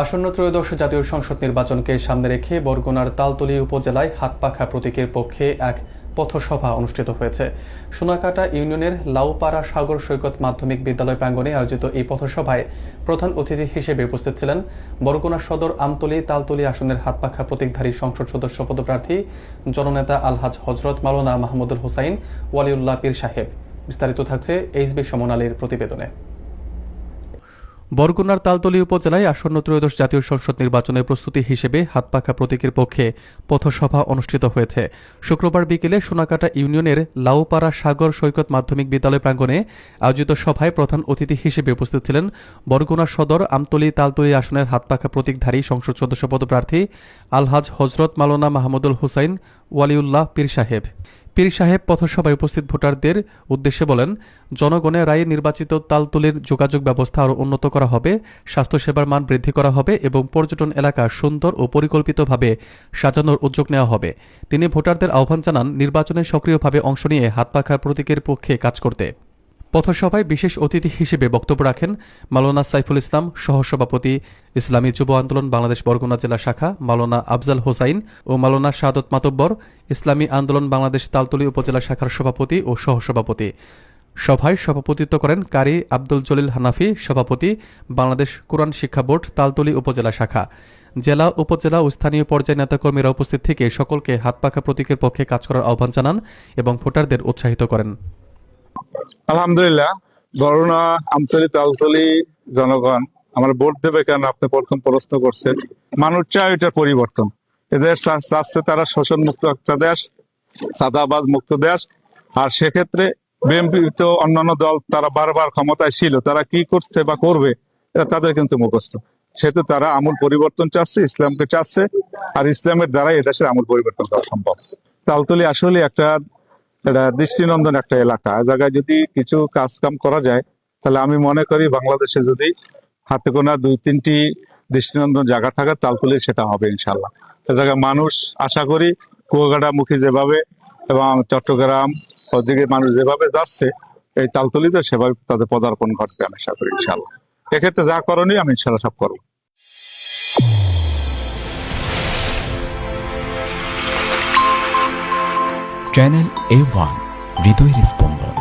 আসন্ন ত্রয়োদশ জাতীয় সংসদ নির্বাচনকে সামনে রেখে বরগুনার তালতলী উপজেলায় হাতপাখা প্রতীকের পক্ষে এক পথসভা অনুষ্ঠিত হয়েছে। সোনাকাটা ইউনিয়নের লাউপাড়া সাগর সৈকত মাধ্যমিক বিদ্যালয় প্রাঙ্গণে আয়োজিত এই পথসভায় প্রধান অতিথি হিসেবে উপস্থিত ছিলেন বরগুনা সদর আমতলী তালতলী আসনের হাতপাখা প্রতীকধারী সংসদ সদস্য পদপ্রার্থী জননেতা আলহাজ হজরত মাওলানা মাহমুদুল হোসাইন ওয়ালিউল্লাহ পীর সাহেব। বিস্তারিত থাকছে এইচবি সমন আলীর প্রতিবেদনে। বরগুনার তালতলী উপজেলায় আসন্ন ত্রয়োদশ জাতীয় সংসদ নির্বাচনের প্রস্তুতি হিসেবে হাতপাখা প্রতীকের পক্ষে পথসভা অনুষ্ঠিত হয়েছে। শুক্রবার বিকেলে সোনাকাটা ইউনিয়নের লাউপাড়া সাগর সৈকত মাধ্যমিক বিদ্যালয় প্রাঙ্গণে আয়োজিত সভায় প্রধান অতিথি হিসেবে উপস্থিত ছিলেন বরগুনা সদর আমতলী তালতলী আসনের হাতপাখা প্রতীকধারী সংসদ সদস্য পদপ্রার্থী আলহাজ হজরত মাওলানা মাহমুদুল হোসাইন ওয়ালিউল্লাহ পীর সাহেব। পীর সাহেব পথসভায় উপস্থিত ভোটারদের উদ্দেশ্যে বলেন, জনগণের রায়ে নির্বাচিত তালতলীর যোগাযোগ ব্যবস্থা আরও উন্নত করা হবে, স্বাস্থ্যসেবার মান বৃদ্ধি করা হবে এবং পর্যটন এলাকা সুন্দর ও পরিকল্পিতভাবে সাজানোর উদ্যোগ নেওয়া হবে। তিনি ভোটারদের আহ্বান জানান নির্বাচনে সক্রিয়ভাবে অংশ নিয়ে হাতপাখা প্রতীকের পক্ষে কাজ করতে। পথসভায় বিশেষ অতিথি হিসেবে বক্তব্য রাখেন মাওলানা সাইফুল ইসলাম সহসভাপতি, ইসলামী যুব আন্দোলন বাংলাদেশ বরগুনা জেলা শাখা মাওলানা আফজাল হোসাইন ও মাওলানা শাহাদত মাতব্বর, ইসলামী আন্দোলন বাংলাদেশ তালতলী উপজেলা শাখার সভাপতি ও সহসভাপতি। সভায় সভাপতিত্ব করেন কারি আব্দুল জলিল হানাফি, সভাপতি, বাংলাদেশ কোরআন শিক্ষা বোর্ড তালতলী উপজেলা শাখা। জেলা, উপজেলা ও স্থানীয় পর্যায়ে নেতাকর্মীরা উপস্থিত থেকে সকলকে হাতপাখা প্রতীকের পক্ষে কাজ করার আহ্বান জানান এবং ভোটারদের উৎসাহিত করেন। আলহামদুলিল্লাহ, বরগুনা আমতলী তালতলী জনগণ আমার ভোট দেবে কেন আপনি প্রথম প্রশ্ন করছেন। মানুষ চায় এটা পরিবর্তন। এদের চাচ্ছে তারা শোষণ মুক্ত একটা দেশ, চাঁদাবাজ মুক্ত দেশ। আর সেক্ষেত্রে বিএনপি তো অন্যান্য দল তারা বারবার ক্ষমতায় ছিল, তারা কি করছে বা করবে এটা তাদের কিন্তু মুখস্থ। সেহেতু তারা আমূল পরিবর্তন চাচ্ছে, ইসলামকে চাচ্ছে, আর ইসলামের দ্বারাই এদেশের আমূল পরিবর্তন করা সম্ভব। তালতলী আসলে এটা দৃষ্টিনন্দন একটা এলাকা। জায়গায় যদি কিছু কাজ কাম করা যায় তাহলে আমি মনে করি বাংলাদেশে যদি হাতে গোনা 2-3টি দৃষ্টিনন্দন জায়গা থাকে তালতলী সেটা হবে ইনশাল্লাহ। সে জায়গায় মানুষ আশা করি কুয়াকাটামুখী যেভাবে এবং চট্টগ্রাম ওদিকে মানুষ যেভাবে যাচ্ছে এই তালতলীতে সেভাবে তাদের পদার্পণ ঘটবে আমি আশা করি ইনশাল্লাহ। এক্ষেত্রে যা করণীয় আমি ইনশাল্লাহ সব করবো। চ্যানেল A1 হৃদয়ের স্পন্দন।